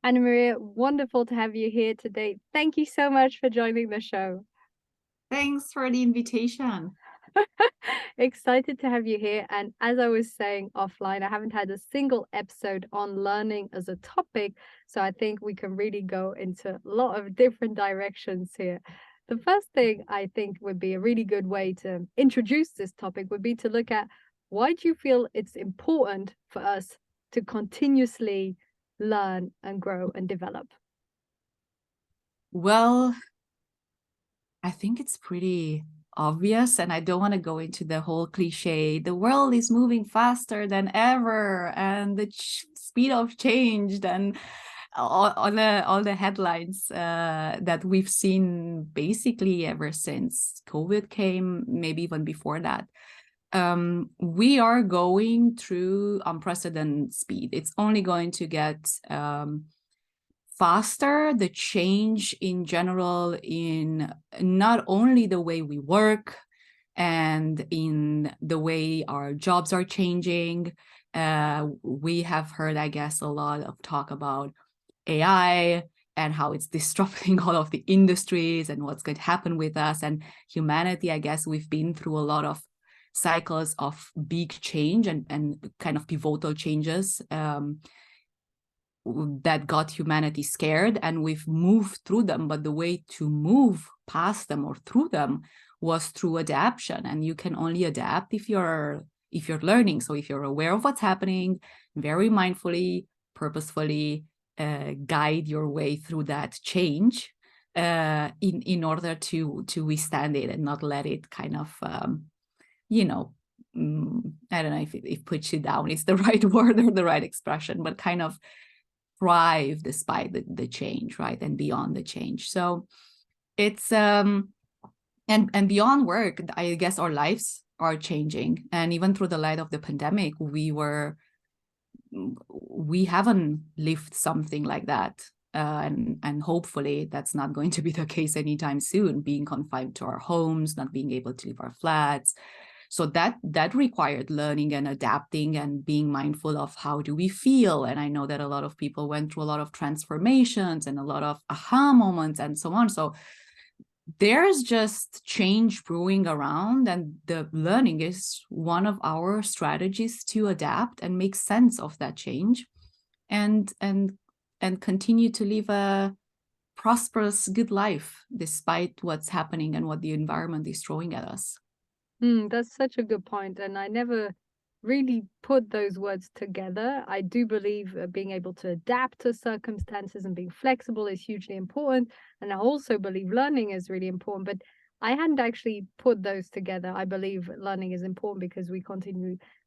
Anamaria, wonderful to have you here today. Thank you so much for joining the show. Thanks for the invitation. Excited to have you here. And as I was saying offline, I haven't had a single episode on learning as a topic. So I think we can really go into a lot of different directions here. The first thing I think would be a really good way to introduce this topic would be to look at why do you feel it's important for us to continuously learn and grow and develop? Well, I think it's pretty obvious, and I don't want to go into the whole cliche. The world is moving faster than ever, and the speed of change, and all the headlines that we've seen basically ever since COVID came, maybe even before that. We are going through unprecedented speed. It's only going to get faster, the change in general in not only the way we work and in the way our jobs are changing. We have heard, I guess, a lot of talk about AI and how it's disrupting all of the industries and what's going to happen with us and humanity. I guess we've been through a lot of cycles of big change and kind of pivotal changes that got humanity scared, and we've moved through them. But the way to move past them or through them was through adaptation, and you can only adapt if you're learning. So if you're aware of what's happening, very mindfully, purposefully guide your way through that change in order to withstand it and not let it kind of I don't know if it puts you down, it's the right word or the right expression, but kind of thrive despite the change, right? And beyond the change. So it's and beyond work, I guess our lives are changing. And even through the light of the pandemic, we haven't lived something like that. And hopefully that's not going to be the case anytime soon, being confined to our homes, not being able to leave our flats. So that required learning and adapting and being mindful of how do we feel. And I know that a lot of people went through a lot of transformations and a lot of aha moments and so on. So there's just change brewing around, and the learning is one of our strategies to adapt and make sense of that change and continue to live a prosperous, good life despite what's happening and what the environment is throwing at us. That's such a good point, and I never really put those words together. I do believe being able to adapt to circumstances and being flexible is hugely important, and I also believe learning is really important. But I hadn't actually put those together. I believe learning is important because we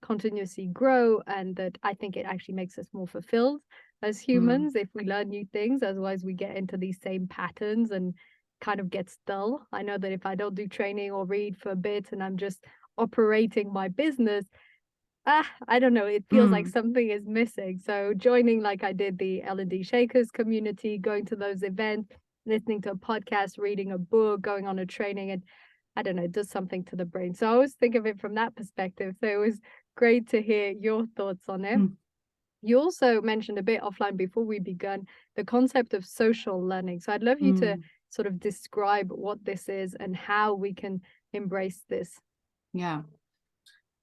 continuously grow, and that I think it actually makes us more fulfilled as Mm. humans if we learn new things. Otherwise, we get into these same patterns and kind of gets dull. I know that if I don't do training or read for a bit and I'm just operating my business, I don't know, it feels like Mm. something is missing. So joining like I did the L&D Shakers community, going to those events, listening to a podcast, reading a book, going on a training, and I don't know, it does something to the brain. So I always think of it from that perspective. So it was great to hear your thoughts on it. Mm. You also mentioned a bit offline before we begun the concept of social learning. So I'd love you to Mm. sort of describe what this is and how we can embrace this. Yeah.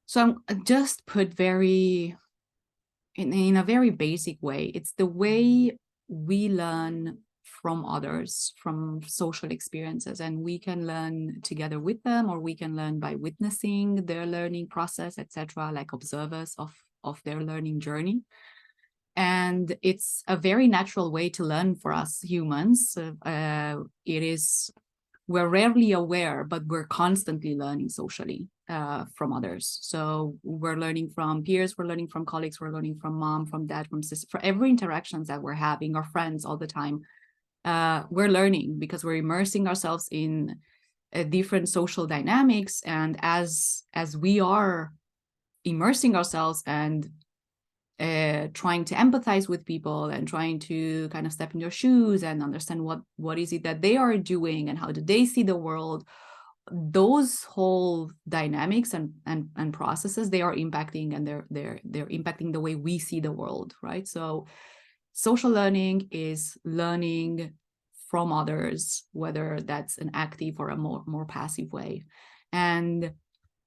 So I'm just put very in a very basic way. It's the way we learn from others, from social experiences, and we can learn together with them, or we can learn by witnessing their learning process, etc., like observers of their learning journey. And it's a very natural way to learn for us humans. It is, we're rarely aware, but we're constantly learning socially from others. So we're learning from peers, we're learning from colleagues, we're learning from mom, from dad, from sister, for every interactions that we're having, our friends all the time. We're learning because we're immersing ourselves in different social dynamics. And as we are immersing ourselves and trying to empathize with people and trying to kind of step in their shoes and understand what is it that they are doing and how do they see the world, those whole dynamics and processes, they are impacting, and they're impacting the way we see the world, right? So social learning is learning from others, whether that's an active or a more passive way. And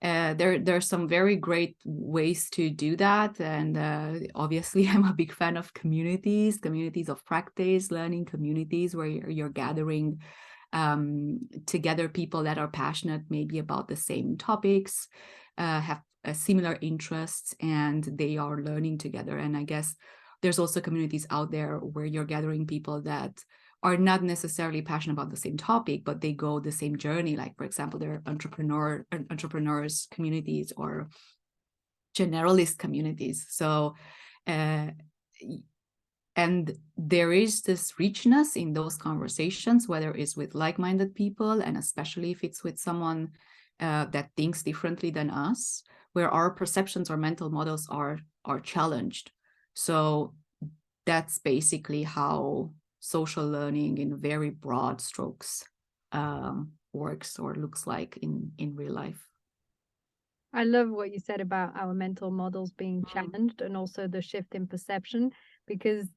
there's some very great ways to do that. And obviously, I'm a big fan of communities of practice, learning communities where you're gathering together people that are passionate maybe about the same topics, have similar interests, and they are learning together. And I guess there's also communities out there where you're gathering people that are not necessarily passionate about the same topic, but they go the same journey. Like, for example, there are entrepreneurs communities or generalist communities. So, and there is this richness in those conversations, whether it's with like-minded people, and especially if it's with someone that thinks differently than us, where our perceptions or mental models are challenged. So that's basically how social learning in very broad strokes works or looks like in real life. I love what you said about our mental models being challenged and also the shift in perception, because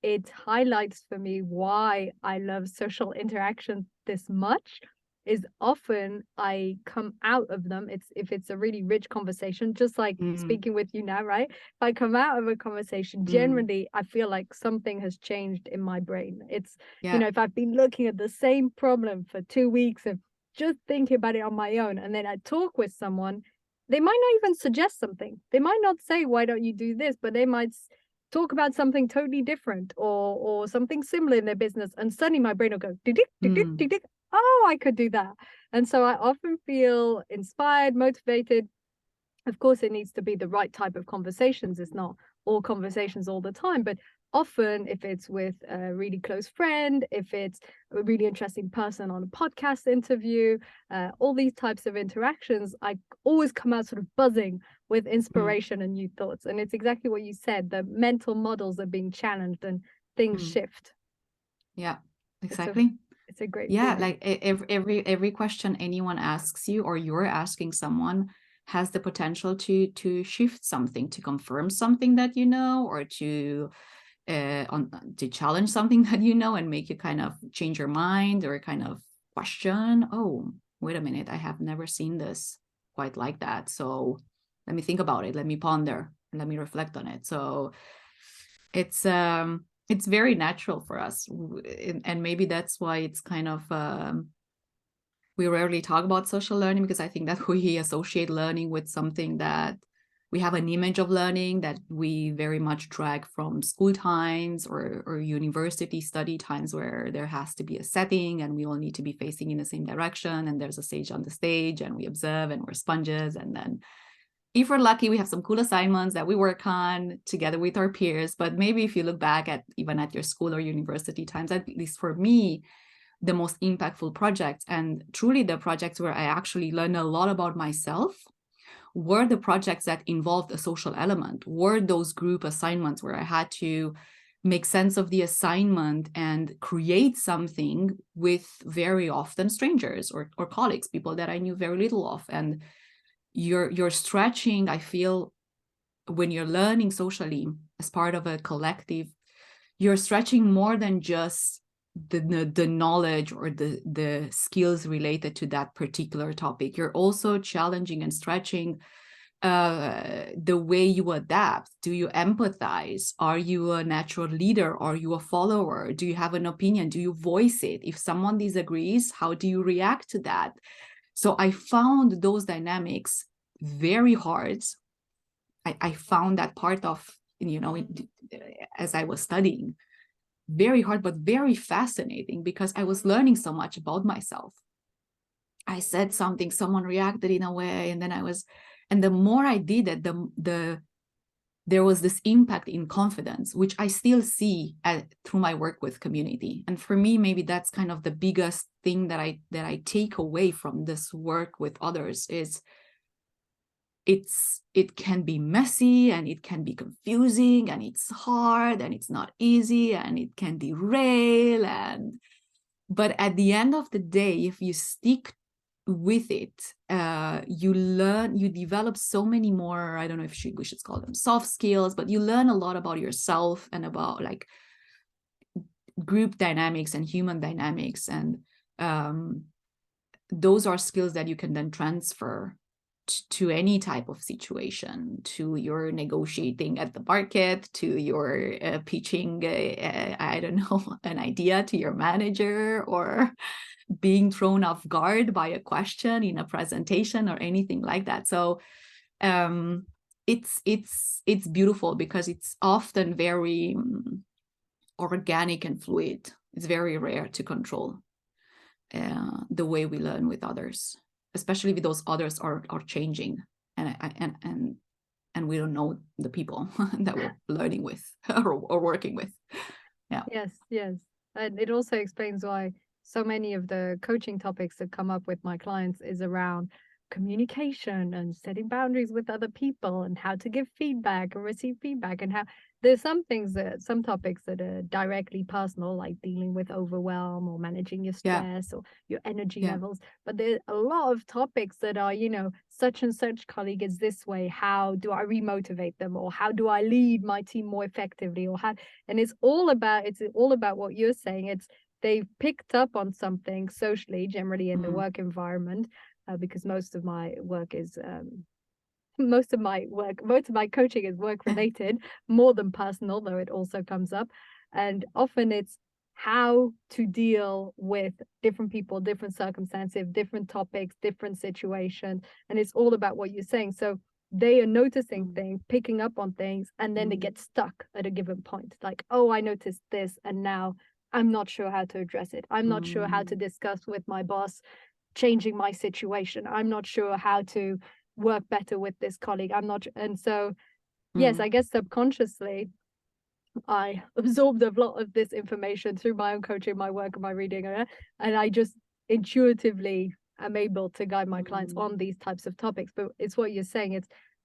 it highlights for me why I love social interaction this much. Is often I come out of them, if it's a really rich conversation, just like speaking with you now, right? If I come out of a conversation, generally I feel like something has changed in my brain. It's, you know, if I've been looking at the same problem for 2 weeks and just thinking about it on my own, and then I talk with someone, they might not even suggest something. They might not say, why don't you do this? But they might talk about something totally different or something similar in their business. And suddenly my brain will go, oh, I could do that. And so I often feel inspired, motivated. Of course, it needs to be the right type of conversations. It's not all conversations all the time, but often if it's with a really close friend, if it's a really interesting person on a podcast interview, all these types of interactions, I always come out sort of buzzing with inspiration and new thoughts. And it's exactly what you said, the mental models are being challenged and things shift. Yeah, exactly. It's a great feeling. like every question anyone asks you or you're asking someone has the potential to shift something, to confirm something that you know, or to challenge something that you know and make you kind of change your mind or kind of question, oh, wait a minute, I have never seen this quite like that. So let me think about it. Let me ponder. Let me reflect on it. So it's very natural for us. And maybe that's why it's kind of, we rarely talk about social learning, because I think that we associate learning with something that we have an image of learning that we very much drag from school times or university study times, where there has to be a setting and we all need to be facing in the same direction. And there's a sage on the stage and we observe and we're sponges. And then if we're lucky, we have some cool assignments that we work on together with our peers. But maybe if you look back at even at your school or university times, at least for me, the most impactful projects and truly the projects where I actually learned a lot about myself were the projects that involved a social element, were those group assignments where I had to make sense of the assignment and create something with very often strangers or colleagues, people that I knew very little of. And you're stretching, I feel, when you're learning socially as part of a collective, you're stretching more than just the knowledge or the skills related to that particular topic. You're also challenging and stretching the way you adapt. Do you empathize? Are you a natural leader? Are you a follower? Do you have an opinion? Do you voice it? If someone disagrees, how do you react to that? So I found those dynamics very hard. I found that part of, as I was studying, very hard, but very fascinating, because I was learning so much about myself. I said something, someone reacted in a way, and then and the more I did it, there was this impact in confidence, which I still see through my work with community. And for me, maybe that's kind of the biggest thing that I take away from this work with others is it can be messy and it can be confusing and it's hard and it's not easy and it can derail, but at the end of the day, if you stick with it, you develop so many more, I don't know if we should call them soft skills, but you learn a lot about yourself and about like group dynamics and human dynamics, and those are skills that you can then transfer to any type of situation, to your negotiating at the market, to your pitching, I don't know, an idea to your manager, or being thrown off guard by a question in a presentation or anything like that. So it's beautiful because it's often very organic and fluid. It's very rare to control the way we learn with others, especially if those others are changing, and we don't know the people that we're learning with or working with. Yeah. Yes. And it also explains why so many of the coaching topics that come up with my clients is around communication and setting boundaries with other people and how to give feedback and receive feedback, and how there's some topics that are directly personal, like dealing with overwhelm or managing your stress or your energy levels. But there's a lot of topics that are, such and such colleague is this way. How do I remotivate them? Or how do I lead my team more effectively? And it's all about what you're saying. They've picked up on something socially, generally in the work environment, because most of my coaching is work related more than personal, though it also comes up. And often it's how to deal with different people, different circumstances, different topics, different situations. And it's all about what you're saying. So they are noticing things, picking up on things, and then they get stuck at a given point. Like, oh, I noticed this, and now I'm not sure how to address it. I'm not sure how to discuss with my boss changing my situation. I'm not sure how to work better with this colleague. And so, yes, I guess subconsciously, I absorbed a lot of this information through my own coaching, my work, and my reading, and I just intuitively am able to guide my clients on these types of topics. But it's what you're saying.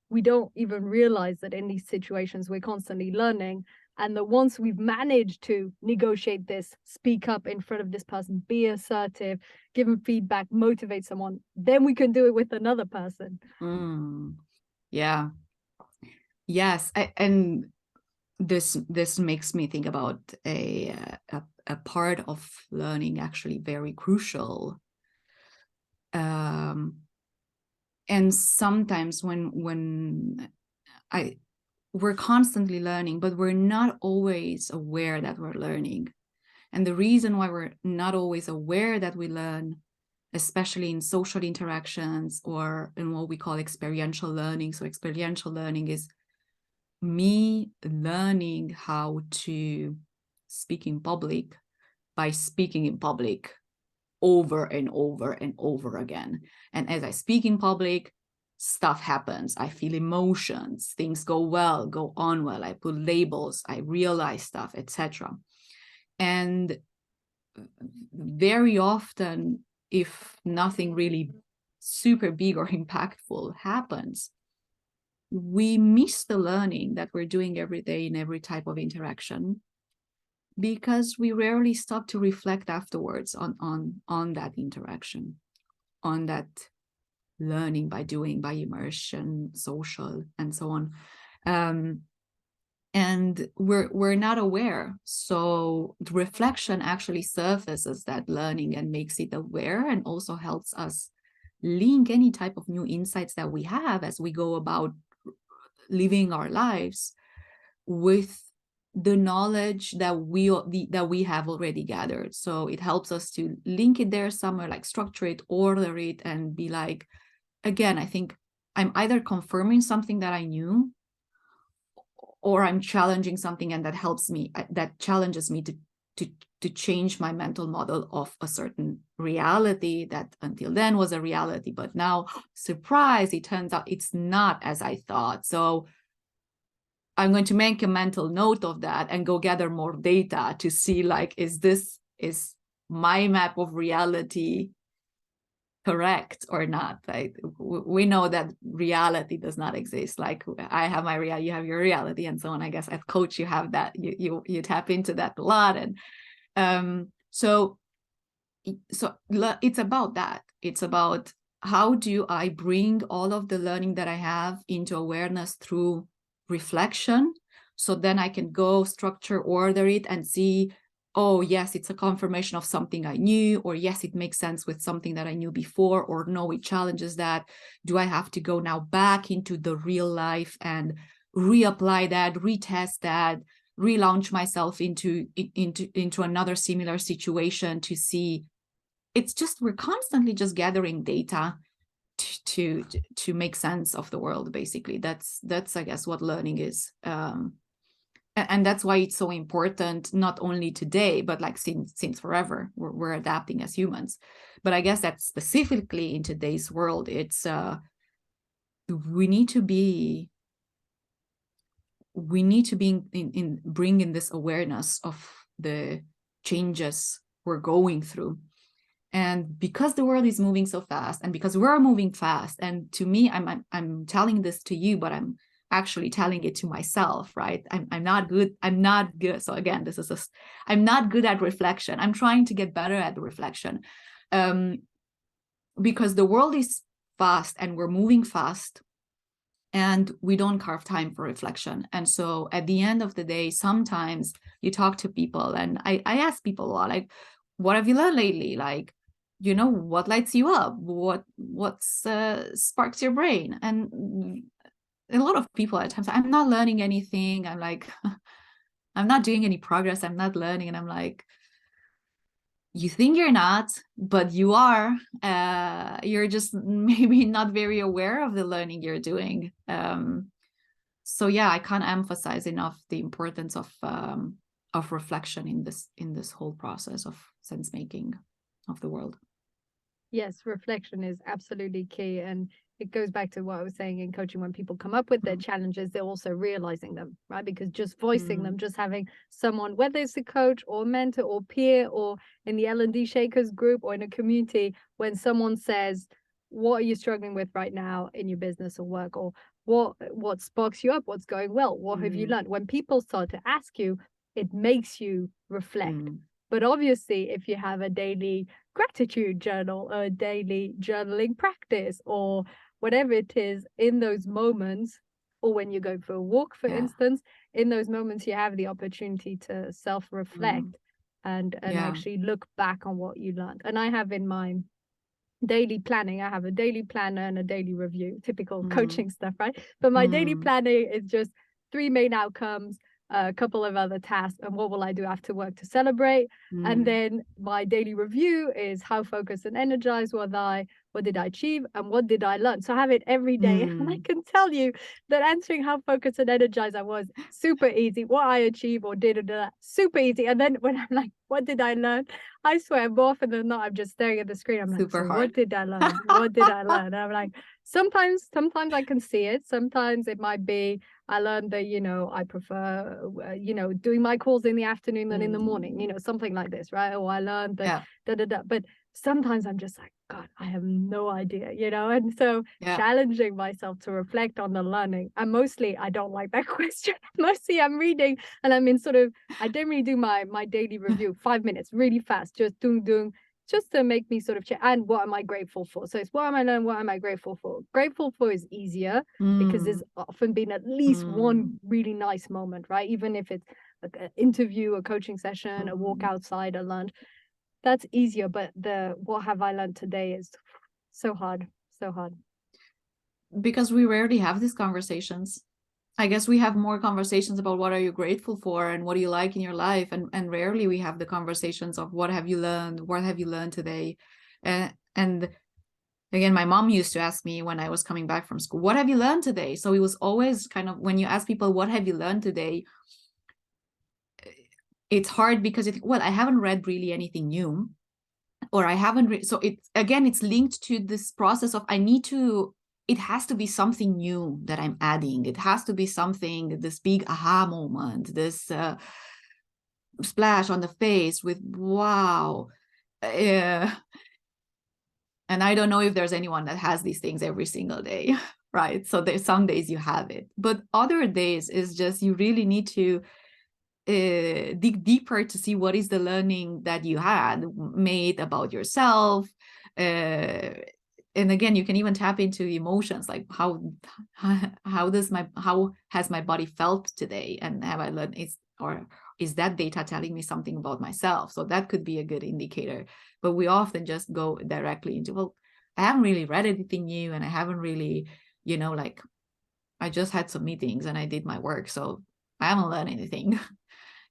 We don't even realize that in these situations we're constantly learning, and that once we've managed to negotiate this, speak up in front of this person, be assertive, give them feedback, motivate someone, then we can do it with another person. Yeah. Yes. And this makes me think about a part of learning actually very crucial. And sometimes when we're constantly learning, but we're not always aware that we're learning. And the reason why we're not always aware that we learn, especially in social interactions or in what we call experiential learning. So experiential learning is me learning how to speak in public by speaking in public over and over and over again. And as I speak in public, stuff happens. I feel emotions, things go on well. I put labels, I realize stuff, etc. And very often, if nothing really super big or impactful happens, we miss the learning that we're doing every day in every type of interaction, because we rarely stop to reflect afterwards on that interaction, on that learning by doing, by immersion, social, and so on. And we're not aware. So the reflection actually surfaces that learning and makes it aware, and also helps us link any type of new insights that we have as we go about living our lives with the knowledge that we have already gathered. So it helps us to link it there somewhere, like structure it, order it, and be like, again, I think I'm either confirming something that I knew, or I'm challenging something, and that challenges me to change my mental model of a certain reality that until then was a reality, but now, surprise, it turns out it's not as I thought. So I'm going to make a mental note of that and go gather more data to see, like, is my map of reality correct or not? Like, we know that reality does not exist. Like, I have my reality, you have your reality, and so on. I guess as coach, you have that, you tap into that a lot. And so it's about that. It's about, how do I bring all of the learning that I have into awareness through reflection, so then I can go structure, order it, and see, oh yes, it's a confirmation of something I knew, or yes, it makes sense with something that I knew before, or no, it challenges that. Do I have to go now back into the real life and reapply that, retest that, relaunch myself into another similar situation to see? It's just, we're constantly just gathering data to make sense of the world, basically. That's I guess what learning is. And that's why it's so important, not only today, but like since forever. We're adapting as humans. But I guess that specifically in today's world, it's we need to be in bringing this awareness of the changes we're going through. And because the world is moving so fast, and because we're moving fast, and to me, I'm telling this to you, but I'm actually telling it to myself, right? I'm not good. So again, I'm not good at reflection. I'm trying to get better at the reflection, because the world is fast and we're moving fast, and we don't carve time for reflection. And so at the end of the day, sometimes you talk to people, and I ask people a lot, like, what have you learned lately? Like, what lights you up? What sparks your brain? And a lot of people at times, I'm not learning anything. I'm like, I'm not doing any progress. I'm not learning. And I'm like, you think you're not, but you are. You're just maybe not very aware of the learning you're doing. So yeah, I can't emphasize enough the importance of reflection in this whole process of sense making of the world. Yes, reflection is absolutely key. And it goes back to what I was saying in coaching. When people come up with their challenges, they're also realizing them, right? Because just voicing them, just having someone, whether it's a coach or mentor or peer, or in the L&D Shakers group or in a community, when someone says, what are you struggling with right now in your business or work, or what sparks you up, what's going well, what have you learned? When people start to ask you, it makes you reflect. But obviously, if you have a daily gratitude journal, or a daily journaling practice, or whatever it is, in those moments, or when you go for a walk, for instance, in those moments, you have the opportunity to self-reflect and actually look back on what you learned. And I have in my daily planning, I have a daily planner and a daily review, typical coaching stuff, right? But my daily planning is just 3 main outcomes, a couple of other tasks, and what will I do after work to celebrate. And then my daily review is how focused and energized was I, what did I achieve, and what did I learn. So I have it every day. And I can tell you that answering how focused and energized I was, super easy. What I achieved or did, super easy. And then when I'm like, what did I learn? I swear, more often than not, I'm just staring at the screen. I'm like, Super so hard. what did I learn? What did I learn? And I'm like, sometimes I can see it. Sometimes it might be, I learned that, I prefer, doing my calls in the afternoon than in the morning, something like this, right? Or I learned that, But sometimes I'm just like, God, I have no idea, And so challenging myself to reflect on the learning. And mostly I don't like that question. Mostly I'm reading and I'm in I don't really do my daily review, 5 minutes, really fast, just doing, just to make me sort of check. And what am I grateful for? So it's what am I learning? What am I grateful for? Grateful for is easier because there's often been at least one really nice moment, right? Even if it's like an interview, a coaching session, a walk outside, a lunch, that's easier. But the what have I learned today is so hard, so hard. Because we rarely have these conversations. I guess we have more conversations about what are you grateful for and what do you like in your life, and rarely we have the conversations of what have you learned today. And again, my mom used to ask me when I was coming back from school, what have you learned today? So it was always kind of, when you ask people what have you learned today, it's hard because I haven't read really anything new, or I haven't so it's linked to this process of it has to be something new that I'm adding. It has to be something, this big aha moment, this splash on the face with wow. And I don't know if there's anyone that has these things every single day, right? So there's some days you have it, but other days is just, you really need to dig deeper to see what is the learning that you had made about yourself, and again, you can even tap into emotions, like how has my body felt today, and have I learned is that data telling me something about myself? So that could be a good indicator. But we often just go directly into, well, I haven't really read anything new, and I haven't really, like, I just had some meetings and I did my work, so I haven't learned anything.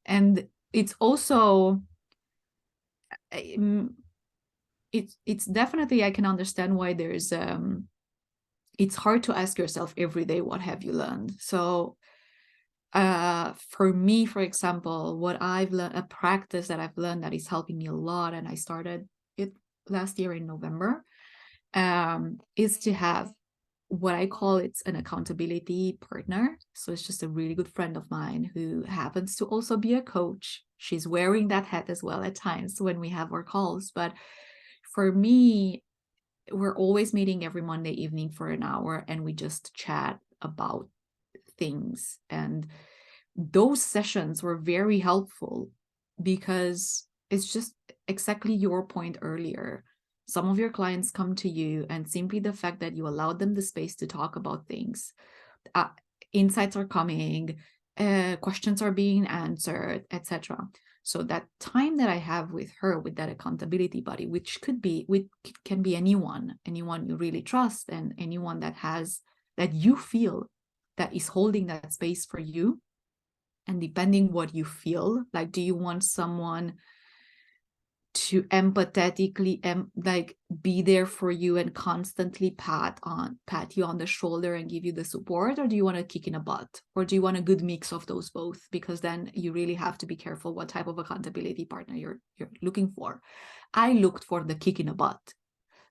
And it's also, it's definitely, I can understand why there's it's hard to ask yourself every day, what have you learned? So for me, for example, what I've learned, a practice that I've learned that is helping me a lot, and I started it last year in November, is to have what I call, it's an accountability partner. So it's just a really good friend of mine who happens to also be a coach. She's wearing that hat as well at times when we have our calls. But for me, we're always meeting every Monday evening for an hour, and we just chat about things. And those sessions were very helpful because it's just exactly your point earlier. Some of your clients come to you, and simply the fact that you allowed them the space to talk about things, insights are coming, questions are being answered, etc. So that time that I have with her, with that accountability buddy, which can be anyone you really trust, and anyone that you feel that is holding that space for you. And depending what you feel, like, do you want someone to empathetically like be there for you and constantly pat you on the shoulder and give you the support, or do you want a kick in the butt, or do you want a good mix of those both? Because then you really have to be careful what type of accountability partner you're looking for. I looked for the kick in the butt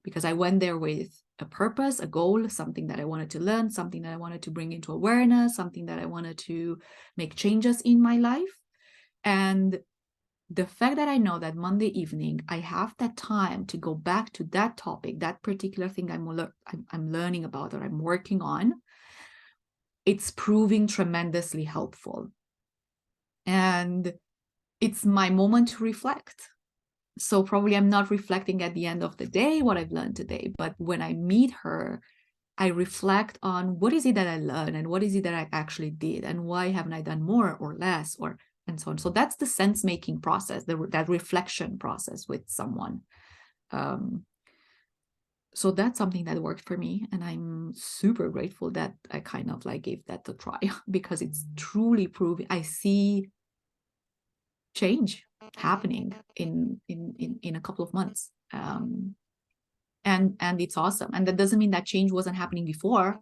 because I went there with a purpose, a goal, something that I wanted to learn, something that I wanted to bring into awareness, something that I wanted to make changes in my life. And the fact that I know that Monday evening I have that time to go back to that topic, that particular thing I'm learning about or I'm working on, it's proving tremendously helpful. And it's my moment to reflect. So probably I'm not reflecting at the end of the day what I've learned today, but when I meet her, I reflect on what is it that I learned and what is it that I actually did, and why haven't I done more or less, or and so on. So that's the sense-making process, that reflection process with someone. So that's something that worked for me, and I'm super grateful that I kind of like gave that a try because it's truly proving. I see change happening in a couple of months, and it's awesome. And that doesn't mean that change wasn't happening before.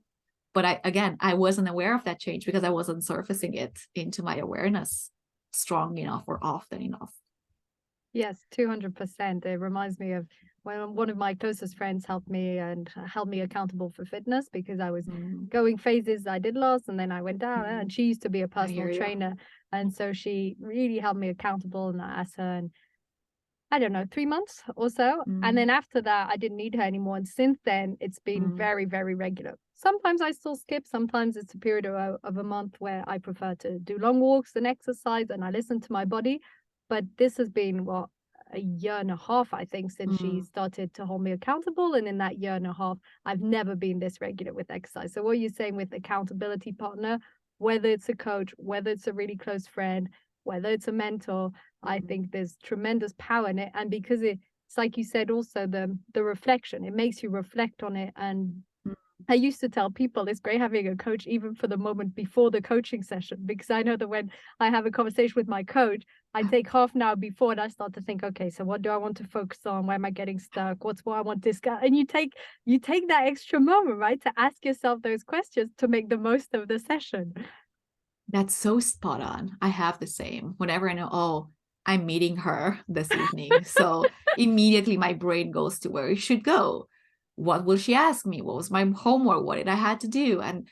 But I wasn't aware of that change because I wasn't surfacing it into my awareness strong enough or often enough. Yes, 200%. It reminds me of when one of my closest friends helped me and held me accountable for fitness because I was going phases. I did loss and then I went down, and she used to be a personal trainer. And so she really held me accountable, and I asked her, and I don't know, 3 months or so. And then after that, I didn't need her anymore. And since then, it's been very, very regular. Sometimes I still skip. Sometimes it's a period of a month where I prefer to do long walks and exercise, and I listen to my body. But this has been, what, a year and a half, I think, since she started to hold me accountable. And in that year and a half, I've never been this regular with exercise. So what you're saying with accountability partner, whether it's a coach, whether it's a really close friend, whether it's a mentor, I think there's tremendous power in it. And because it's like you said, also the reflection, it makes you reflect on it. And I used to tell people it's great having a coach even for the moment before the coaching session, because I know that when I have a conversation with my coach, I take half an hour before and I start to think, okay, so what do I want to focus on? Where am I getting stuck? What's what I want to discuss? And you take that extra moment, right, to ask yourself those questions to make the most of the session. That's so spot on. I have the same. Whenever I know, oh, I'm meeting her this evening. So immediately my brain goes to where it should go. What will she ask me? What was my homework? What did I had to do? And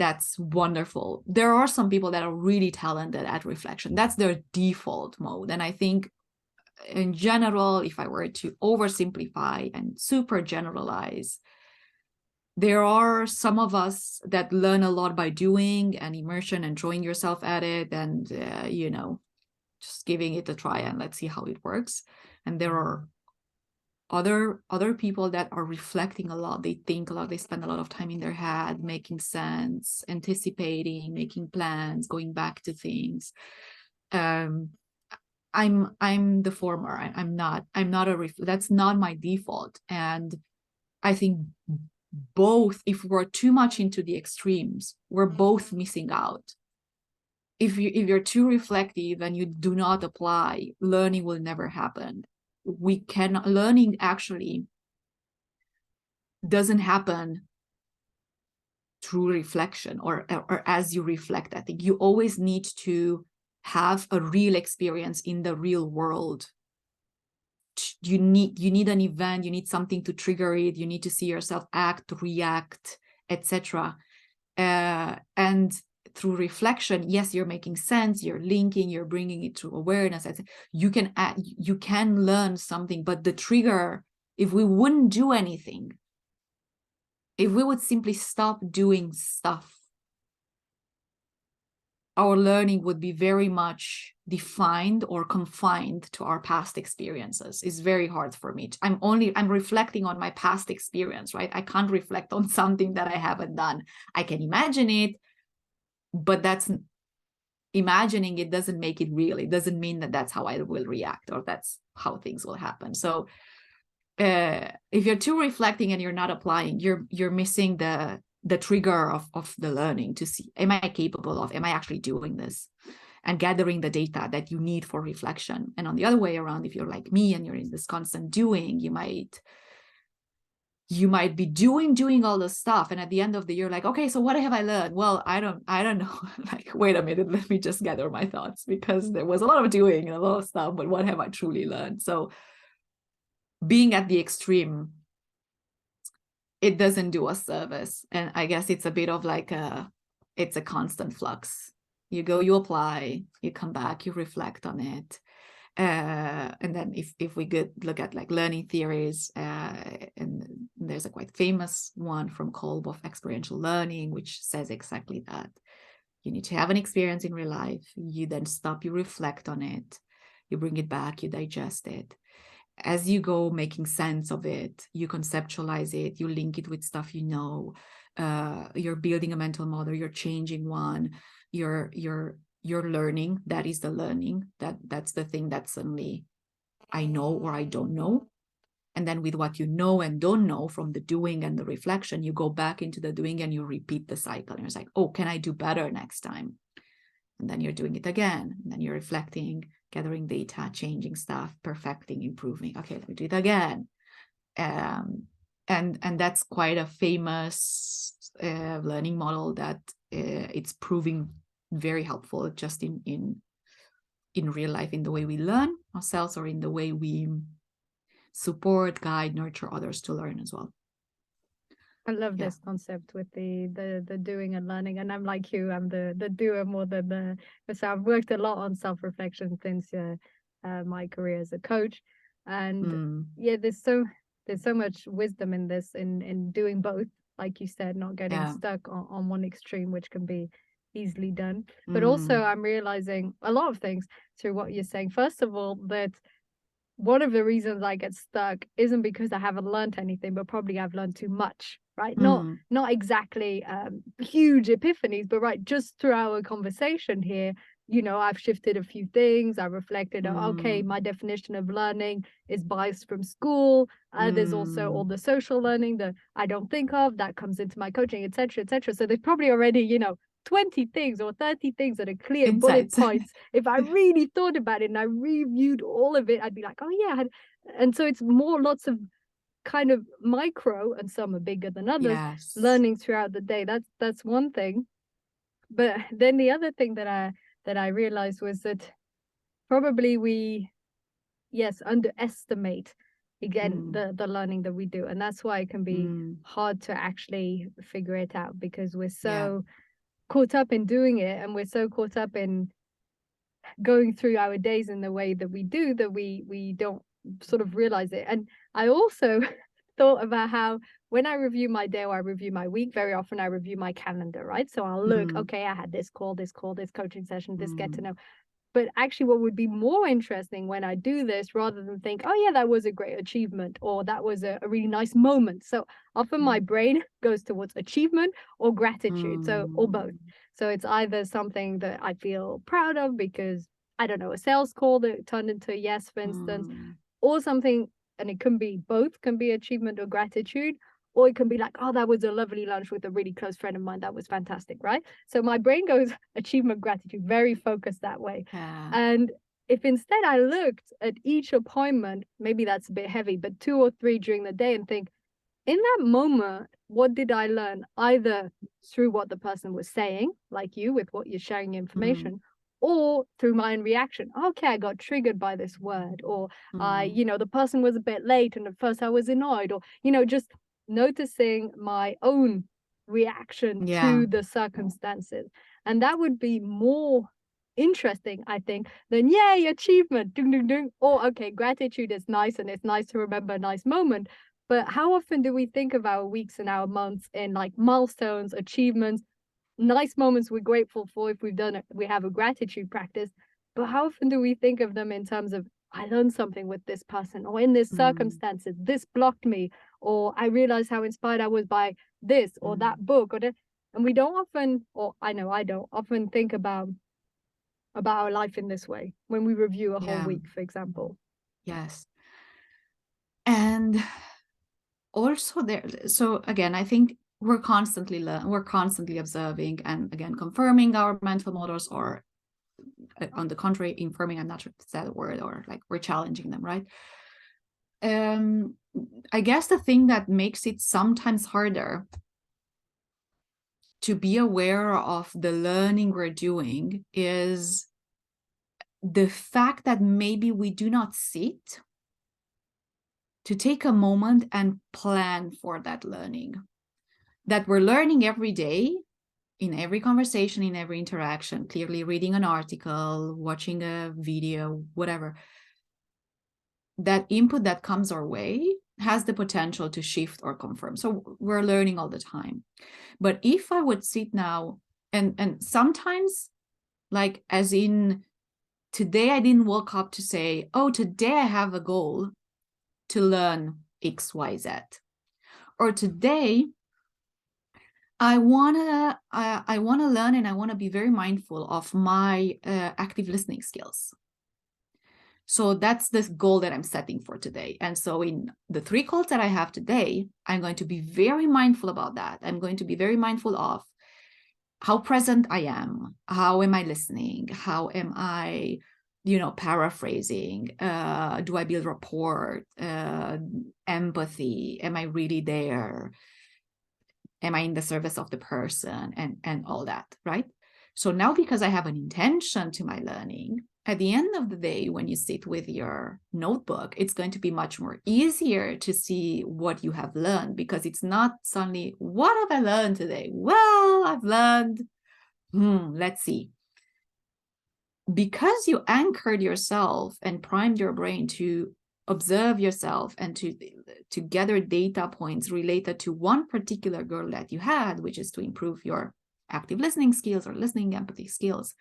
that's wonderful. There are some people that are really talented at reflection. That's their default mode. And I think in general, if I were to oversimplify and super generalize, there are some of us that learn a lot by doing and immersion and throwing yourself at it and, just giving it a try and let's see how it works. And there are other people that are reflecting a lot, they think a lot, they spend a lot of time in their head making sense, anticipating, making plans, going back to things. I'm the former. I'm not that's not my default. And I think both, if we're too much into the extremes, we're both missing out. If you're too reflective and you do not apply, learning will never happen. Learning actually doesn't happen through reflection or as you reflect. I think you always need to have a real experience in the real world. You need an event, you need something to trigger it, you need to see yourself act, react, etc. And through reflection, yes, you're making sense, you're linking, you're bringing it to awareness. You can learn something, but the trigger, if we wouldn't do anything, if we would simply stop doing stuff, our learning would be very much defined or confined to our past experiences. It's very hard for me. I'm reflecting on my past experience, right? I can't reflect on something that I haven't done. I can imagine it, but imagining it doesn't make it real. It doesn't mean that that's how I will react or that's how things will happen. So if you're too reflecting and you're not applying, you're missing the trigger of the learning to see, am I capable of, am I actually doing this, and gathering the data that you need for reflection. And on the other way around, if you're like me and you're in this constant doing, you might be doing all this stuff, and at the end of the year, like, okay, so what have I learned? Well, I don't know. Like, wait a minute, let me just gather my thoughts, because there was a lot of doing and a lot of stuff, but what have I truly learned? So being at the extreme, it doesn't do us service. And I guess it's a bit of like it's a constant flux. You go, you apply, you come back, you reflect on it. And then if we could look at like learning theories, and there's a quite famous one from Kolb of experiential learning, which says exactly that. You need to have an experience in real life. You then stop, you reflect on it, you bring it back, you digest it. As you go making sense of it, you conceptualize it, you link it with stuff, you're building a mental model, you're changing one, you're learning. That is the learning. That's the thing that suddenly I know or I don't know. And then with what you know and don't know from the doing and the reflection, you go back into the doing and you repeat the cycle. And it's like, oh, can I do better next time? And then you're doing it again. And then you're reflecting, gathering data, changing stuff, perfecting, improving. Okay, let me do it again. And that's quite a famous learning model that it's proving very helpful just in real life, in the way we learn ourselves or in the way we support, guide, nurture others to learn as well. I love this concept with the doing and learning. And I'm like you, I'm the doer more than the. So I've worked a lot on self-reflection since my career as a coach. And yeah, there's so much wisdom in this, in doing both, like you said, not getting stuck on one extreme, which can be easily done. But also I'm realizing a lot of things through what you're saying. First of all, that one of the reasons I get stuck isn't because I haven't learned anything, but probably I've learned too much, right? Not exactly huge epiphanies, but right, just through our conversation here, I've shifted a few things. I reflected, okay, my definition of learning is biased from school. There's also all the social learning that I don't think of that comes into my coaching, etc., etc. So there's probably already, 20 things or 30 things that are clear bullet points. If I really thought about it and I reviewed all of it, I'd be like, oh yeah. And so it's lots of kind of micro, and some are bigger than others, learning throughout the day. That's one thing. But then the other thing that I realized was that probably we underestimate again the learning that we do, and that's why it can be hard to actually figure it out, because we're so caught up in doing it, and we're so caught up in going through our days in the way that we do, that we don't sort of realize it. And I also thought about how when I review my day or I review my week, very often I review my calendar, right? So I'll look, okay, I had this call, this coaching session, this get to know. But actually what would be more interesting when I do this, rather than think, oh yeah, that was a great achievement, or that was a really nice moment. So often my brain goes towards achievement or gratitude, so or both. So it's either something that I feel proud of because, I don't know, a sales call that turned into a yes, for instance, or something, and it can be both, can be achievement or gratitude, or it can be like, oh, that was a lovely lunch with a really close friend of mine. That was fantastic, right? So my brain goes achievement, gratitude, very focused that way. Yeah. And if instead I looked at each appointment, maybe that's a bit heavy, but 2 or 3 during the day, and think, in that moment, what did I learn? Either through what the person was saying, like you, with what you're sharing information, or through my own reaction. Okay, I got triggered by this word, or the person was a bit late and at first I was annoyed, or, just noticing my own reaction to the circumstances. And that would be more interesting, I think, than yay, achievement, ding, ding, ding. Or okay, gratitude is nice and it's nice to remember a nice moment. But how often do we think of our weeks and our months in like milestones, achievements, nice moments we're grateful for if we've done it, we have a gratitude practice. But how often do we think of them in terms of, I learned something with this person, or in this circumstances, this blocked me, or I realized how inspired I was by this or that book, or that. And we don't often, or I know I don't often think about our life in this way when we review a whole week, for example. Yes. And also there, so again, I think we're constantly observing and again confirming our mental models, or on the contrary, infirming, I'm not sure if that's that word, or like we're challenging them, right? I guess the thing that makes it sometimes harder to be aware of the learning we're doing is the fact that maybe we do not sit to take a moment and plan for that learning. That we're learning every day, in every conversation, in every interaction, clearly reading an article, watching a video, whatever. That input that comes our way has the potential to shift or confirm. So we're learning all the time. But if I would sit now, and sometimes, like as in today, I didn't wake up to say, oh, today I have a goal to learn X, Y, Z. Or today, I wanna learn and I wanna be very mindful of my active listening skills. So that's the goal that I'm setting for today. And so in the 3 calls that I have today, I'm going to be very mindful about that. I'm going to be very mindful of how present I am. How am I listening? How am I, paraphrasing? Do I build rapport, empathy? Am I really there? Am I in the service of the person, and all that, right? So now, because I have an intention to my learning, at the end of the day, when you sit with your notebook, it's going to be much more easier to see what you have learned, because it's not suddenly, what have I learned today? Well, I've learned, let's see. Because you anchored yourself and primed your brain to observe yourself and to gather data points related to one particular goal that you had, which is to improve your active listening skills or listening empathy skills,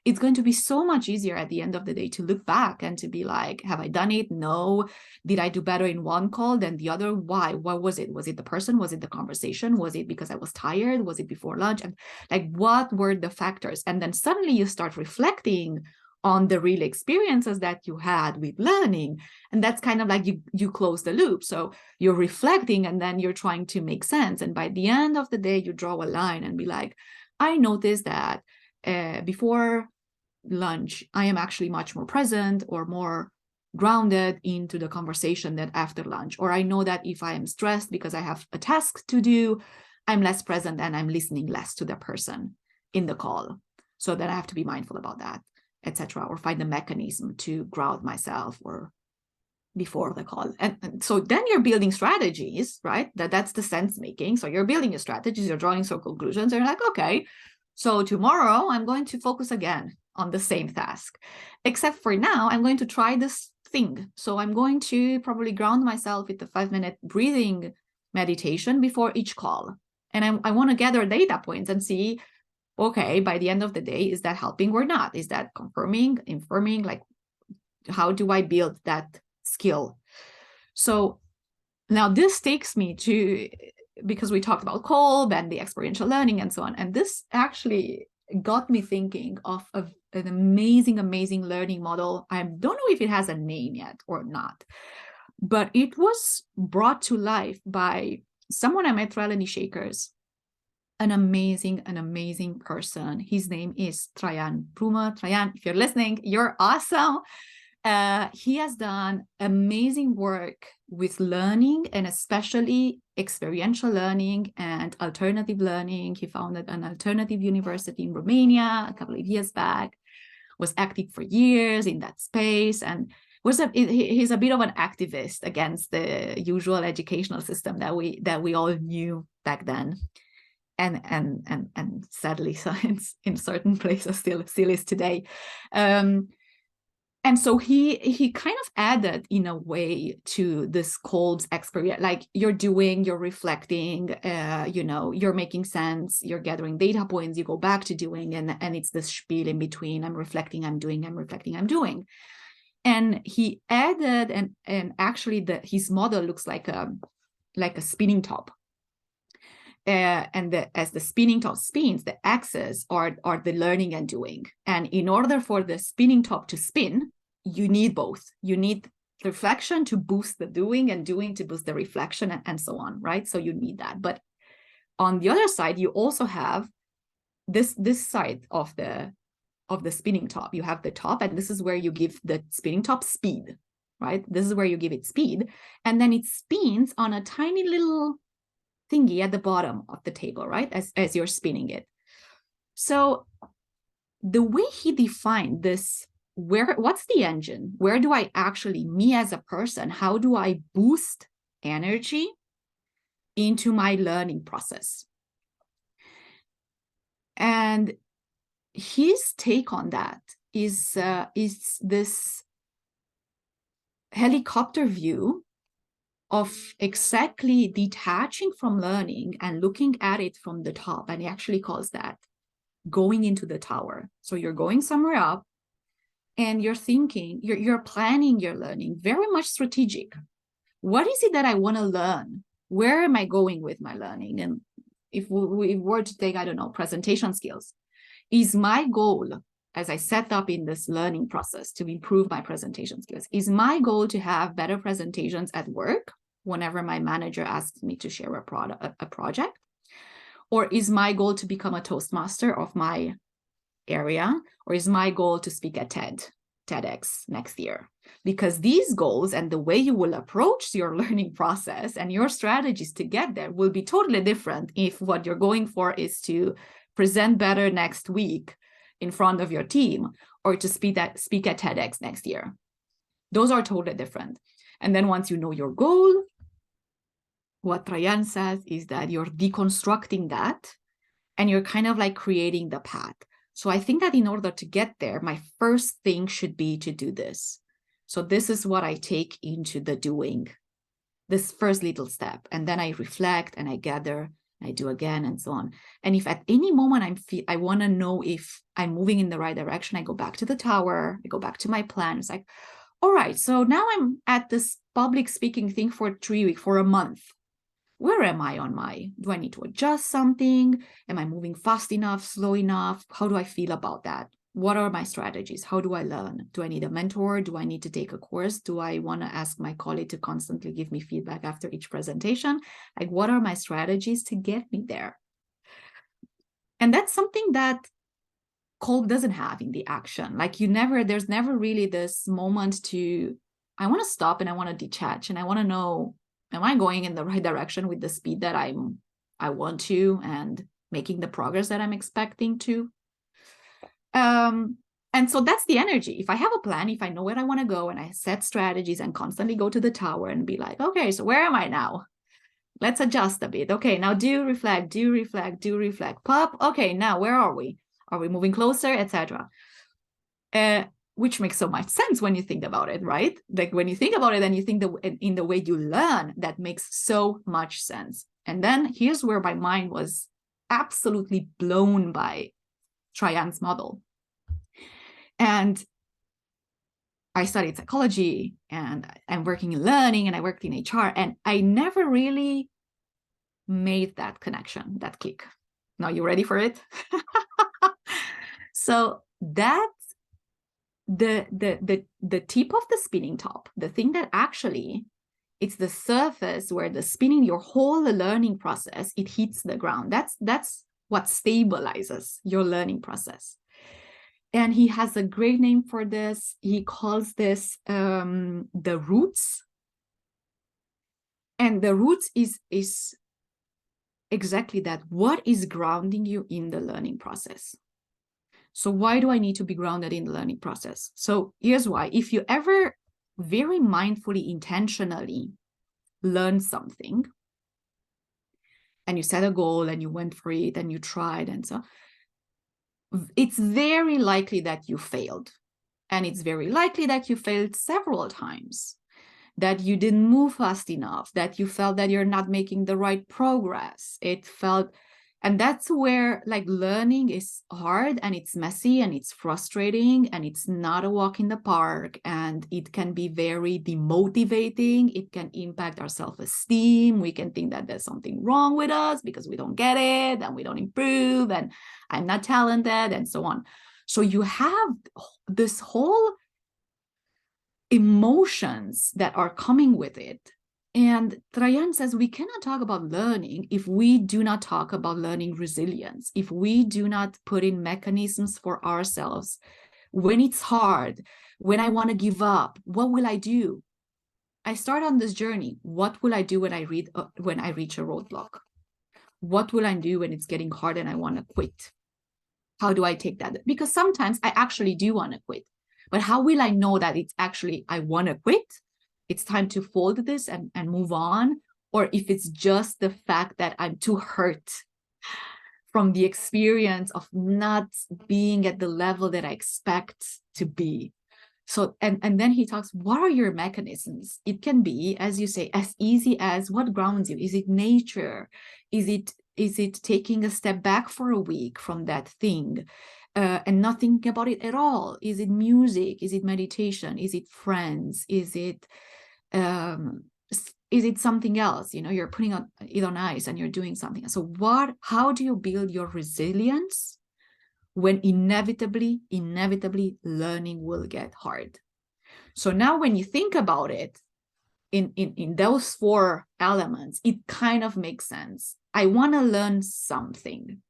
it's going to be so much easier at the end of the day to look back and to be like, have I done it? No. Did I do better in one call than the other? Why? What was it? Was it the person? Was it the conversation? Was it because I was tired? Was it before lunch? And like, what were the factors? And then suddenly you start reflecting on the real experiences that you had with learning. And that's kind of like you close the loop. So you're reflecting and then you're trying to make sense. And by the end of the day, you draw a line and be like, I noticed that before lunch, I am actually much more present or more grounded into the conversation than after lunch. Or I know that if I am stressed because I have a task to do, I'm less present and I'm listening less to the person in the call. So then I have to be mindful about that, etc., or find a mechanism to ground myself or before the call. And so then you're building strategies, right? That's the sense making. So you're building your strategies, you're drawing some conclusions, and you're like, okay, so tomorrow I'm going to focus again on the same task. Except for now, I'm going to try this thing. So I'm going to probably ground myself with the 5-minute breathing meditation before each call. And I want to gather data points and see okay, by the end of the day, is that helping or not? Is that confirming, infirming? Like, how do I build that skill? So now this takes me to, because we talked about Kolb and the experiential learning and so on, and this actually got me thinking of an amazing learning model. I don't know if it has a name yet or not, but it was brought to life by someone I met through L&D Shakers, an amazing person. His name is Trajan Pruma. Trajan, if you're listening, you're awesome. He has done amazing work with learning, and especially experiential learning and alternative learning. He founded an alternative university in Romania a couple of years back, was active for years in that space, and he's a bit of an activist against the usual educational system that we all knew back then. And sadly, science in certain places still is today. And so he kind of added, in a way, to this Kolb's experience, like you're reflecting, you're making sense, you're gathering data points, you go back to doing, and it's this spiel in between. I'm reflecting, I'm doing, I'm reflecting, I'm doing. And he added, and actually his model looks like a spinning top. And as the spinning top spins, the axes are the learning and doing. And in order for the spinning top to spin, you need both. You need reflection to boost the doing, and doing to boost the reflection, and so on, right? So you need that. But on the other side, you also have this side of the spinning top. You have the top, and this is where you give the spinning top speed, right? This is where you give it speed, and then it spins on a tiny little thingy at the bottom of the table, right? As you're spinning it. So the way he defined this, what's the engine? Where do I actually, me as a person, how do I boost energy into my learning process? And his take on that is this helicopter view of exactly detaching from learning and looking at it from the top. And he actually calls that going into the tower. So you're going somewhere up, and you're thinking, you're planning your learning, very much strategic. What is it that I want to learn? Where am I going with my learning? And if we were to take, I don't know, presentation skills, is my goal, as I set up in this learning process to improve my presentation skills, is my goal to have better presentations at work whenever my manager asks me to share a project? Or is my goal to become a Toastmaster of my area? Or is my goal to speak at TEDx next year? Because these goals and the way you will approach your learning process and your strategies to get there will be totally different if what you're going for is to present better next week in front of your team, or to speak at TEDx next year. Those are totally different. And then once you know your goal, what Trajan says is that you're deconstructing that, and you're kind of like creating the path. So I think that in order to get there, my first thing should be to do this. So this is what I take into the doing, this first little step. And then I reflect, and I gather, I do again, and so on. And if at any moment I want to know if I'm moving in the right direction, I go back to the tower, I go back to my plan. It's like, all right, so now I'm at this public speaking thing for 3 weeks, for a month. Where am I do I need to adjust something? Am I moving fast enough, slow enough? How do I feel about that? What are my strategies? How do I learn? Do I need a mentor? Do I need to take a course? Do I want to ask my colleague to constantly give me feedback after each presentation? Like, what are my strategies to get me there? And that's something that Kolb doesn't have in the action. Like, there's never really this moment I want to stop, and I want to detach, and I want to know, am I going in the right direction with the speed that I want to, and making the progress that I'm expecting to? And so that's the energy. If I have a plan, if I know where I want to go, and I set strategies and constantly go to the tower and be like, okay, so where am I now? Let's adjust a bit. Okay, now do reflect. Pop. Okay, now where are we? Are we moving closer, etc.? Which makes so much sense when you think about it, right? Like, when you think about it and you think in the way you learn, that makes so much sense. And then here's where my mind was absolutely blown by Trajan's model. And I studied psychology, and I'm working in learning, and I worked in HR, and I never really made that connection, that click. Now, you ready for it? So that's the tip of the spinning top, the thing that actually, it's the surface where the spinning, your whole learning process, it hits the ground. That's what stabilizes your learning process. And he has a great name for this. He calls this the roots. And the roots is exactly that. What is grounding you in the learning process? So why do I need to be grounded in the learning process? So here's why. If you ever very mindfully, intentionally learn something, and you set a goal and you went for it and you tried and so, it's very likely that you failed. And it's very likely that you failed several times, that you didn't move fast enough, that you felt that you're not making the right progress. And that's where like learning is hard, and it's messy, and it's frustrating, and it's not a walk in the park, and it can be very demotivating. It can impact our self-esteem. We can think that there's something wrong with us because we don't get it, and we don't improve, and I'm not talented, and so on. So you have this whole emotions that are coming with it. And Trajan says we cannot talk about learning if we do not talk about learning resilience, if we do not put in mechanisms for ourselves. When it's hard, when I want to give up, what will I do? I start on this journey. What will I do when I reach a roadblock? What will I do when it's getting hard and I want to quit? How do I take that? Because sometimes I actually do want to quit. But how will I know that it's actually, I want to quit? It's time to fold this and move on. Or if it's just the fact that I'm too hurt from the experience of not being at the level that I expect to be. So, and then he talks, what are your mechanisms? It can be, as you say, as easy as what grounds you. Is it nature? Is it taking a step back for a week from that thing and not thinking about it at all? Is it music? Is it meditation? Is it friends? Is it something else? You know, you're putting it on ice and you're doing something. So how do you build your resilience when inevitably learning will get hard? So now when you think about it in those four elements, it kind of makes sense. I want to learn something.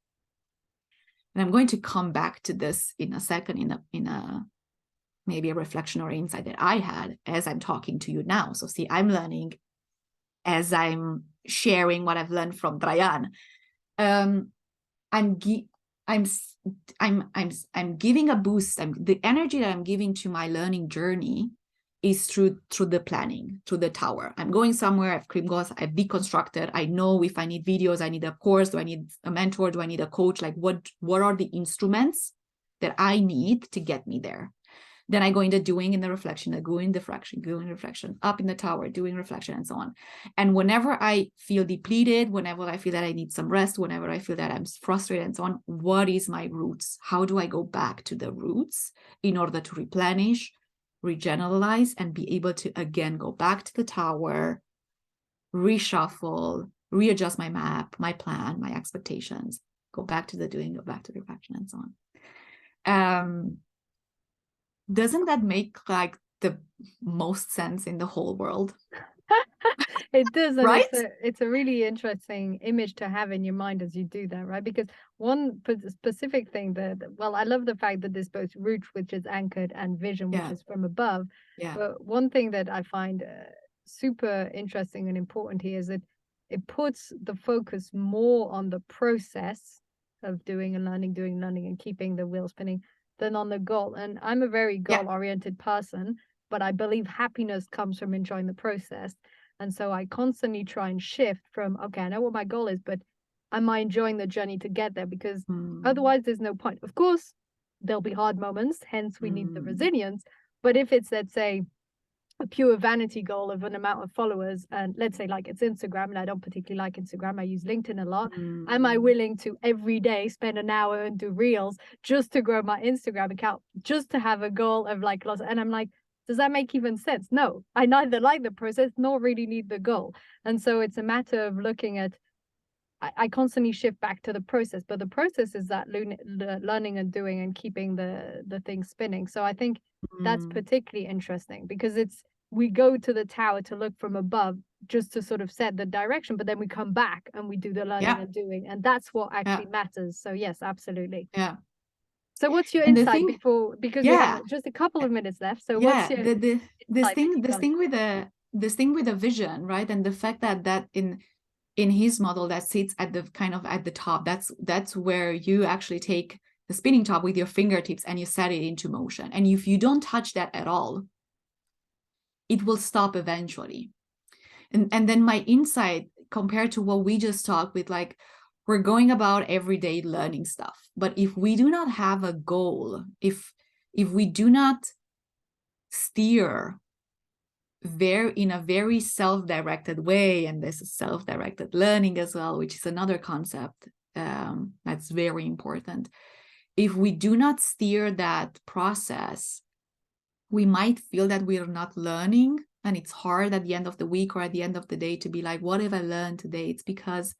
And I'm going to come back to this in a second, in a maybe a reflection or insight that I had as I'm talking to you now. So see, I'm learning as I'm sharing what I've learned from Trajan. I'm giving a boost. The energy that I'm giving to my learning journey is through the planning, through the tower. I'm going somewhere, I've created goals, I've deconstructed. I know if I need videos, I need a course, do I need a mentor, do I need a coach? Like what are the instruments that I need to get me there? Then I go into doing, in the reflection, doing reflection, up in the tower, doing reflection, and so on. And whenever I feel depleted, whenever I feel that I need some rest, whenever I feel that I'm frustrated and so on, what is my roots? How do I go back to the roots in order to replenish, regeneralize, and be able to again go back to the tower, reshuffle, readjust my map, my plan, my expectations, go back to the doing, go back to the reflection, and so on. Doesn't that make like the most sense in the whole world? It does, and right? it's a really interesting image to have in your mind as you do that, right? Because one specific thing that, well, I love the fact that there's both root, which is anchored, and vision, which is from above. But one thing that I find super interesting and important here is that it puts the focus more on the process of doing and learning and keeping the wheel spinning than on the goal. And I'm a very goal-oriented person, but I believe happiness comes from enjoying the process. And so I constantly try and shift from, okay, I know what my goal is, but am I enjoying the journey to get there? Because otherwise there's no point. Of course, there'll be hard moments, hence we need the resilience. But if it's, let's say, a pure vanity goal of an amount of followers, and let's say like it's Instagram, and I don't particularly like Instagram, I use LinkedIn a lot. Am I willing to every day spend an hour and do reels just to grow my Instagram account, just to have a goal of like lots? And I'm like, does that make even sense? No, I neither like the process nor really need the goal. And so it's a matter of looking at, I constantly shift back to the process, but the process is that learning and doing and keeping the thing spinning. So I think that's particularly interesting, because we go to the tower to look from above just to sort of set the direction, but then we come back and we do the learning and doing, and that's what actually matters. So yes, absolutely. Yeah. So what's your And the insight thing, because we have just a couple of minutes left? So what's your this insight thing with the vision, right? And the fact that in his model that sits at the kind of at the top, that's where you actually take the spinning top with your fingertips and you set it into motion. And if you don't touch that at all, it will stop eventually. And then my insight compared to what we just talked with, like, we're going about everyday learning stuff, but if we do not have a goal, if we do not steer in a very self-directed way, and this is self-directed learning as well, which is another concept that's very important. If we do not steer that process, we might feel that we are not learning, and it's hard at the end of the week or at the end of the day to be like, what have I learned today? It's because,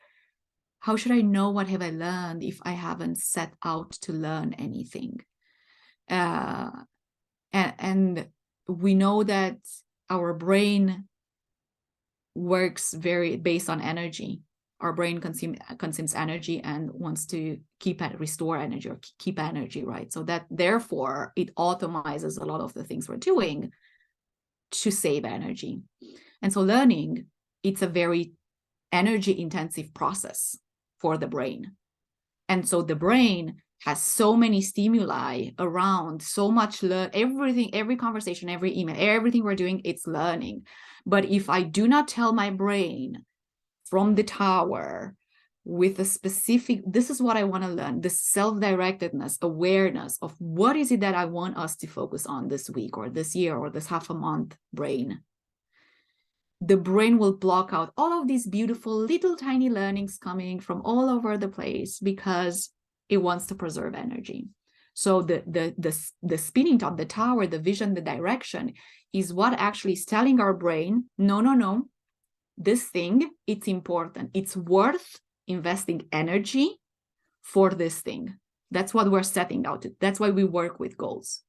how should I know what have I learned if I haven't set out to learn anything? And we know that our brain works very based on energy. Our brain consumes energy and wants to restore energy or keep energy, right? So that therefore it automizes a lot of the things we're doing to save energy. And so learning, it's a very energy intensive process for the brain. And so the brain has so many stimuli around, so much everything, every conversation, every email, everything we're doing, it's learning. But if I do not tell my brain from the tower with a specific, this is what I want to learn, this self-directedness, awareness of what is it that I want us to focus on this week or this year or this half a month, brain. The brain will block out all of these beautiful little tiny learnings coming from all over the place because it wants to preserve energy. So the spinning top, the tower, the vision, the direction is what actually is telling our brain, no, this thing, it's important. It's worth investing energy for this thing. That's what we're setting out. That's why we work with goals.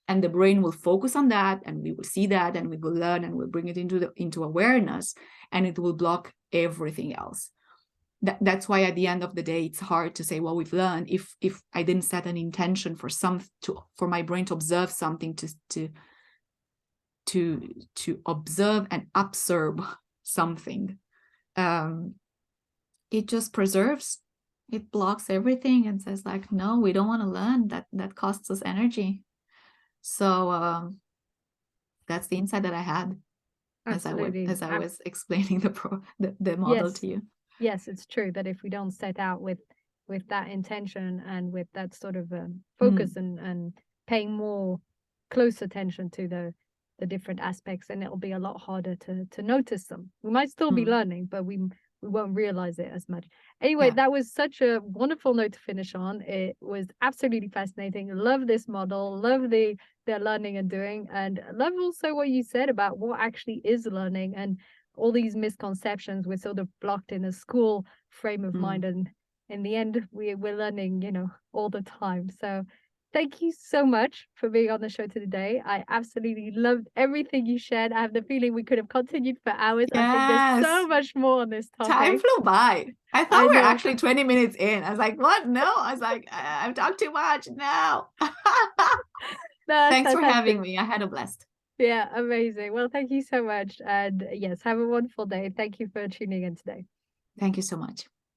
And the brain will focus on that, and we will see that, and we will learn, and we'll bring it into awareness, and it will block everything else. That's why at the end of the day, it's hard to say, well, we've learned if I didn't set an intention for my brain to observe something, to observe and absorb something. It just preserves, it blocks everything and says like, no, we don't want to learn, that costs us energy. So that's the insight that I had as I was explaining the model to you. Yes, it's true that if we don't set out with that intention and with that sort of focus and paying more close attention to the different aspects, and it'll be a lot harder to notice them. We might still be learning, but we won't realize it as much. Anyway, that was such a wonderful note to finish on. It was absolutely fascinating. Love this model, love the learning and doing, and love also what you said about what actually is learning, and all these misconceptions we're sort of blocked in a school frame of mind, and in the end we're learning, all the time. So thank you so much for being on the show today. I absolutely loved everything you shared. I have the feeling we could have continued for hours. Yes. I think there's so much more on this topic. Time flew by. I thought we were actually 20 minutes in. I was like, what? No. I was like, I've talked too much. No. Thanks for having me. I had a blast. Yeah, amazing. Well, thank you so much. And yes, have a wonderful day. Thank you for tuning in today. Thank you so much.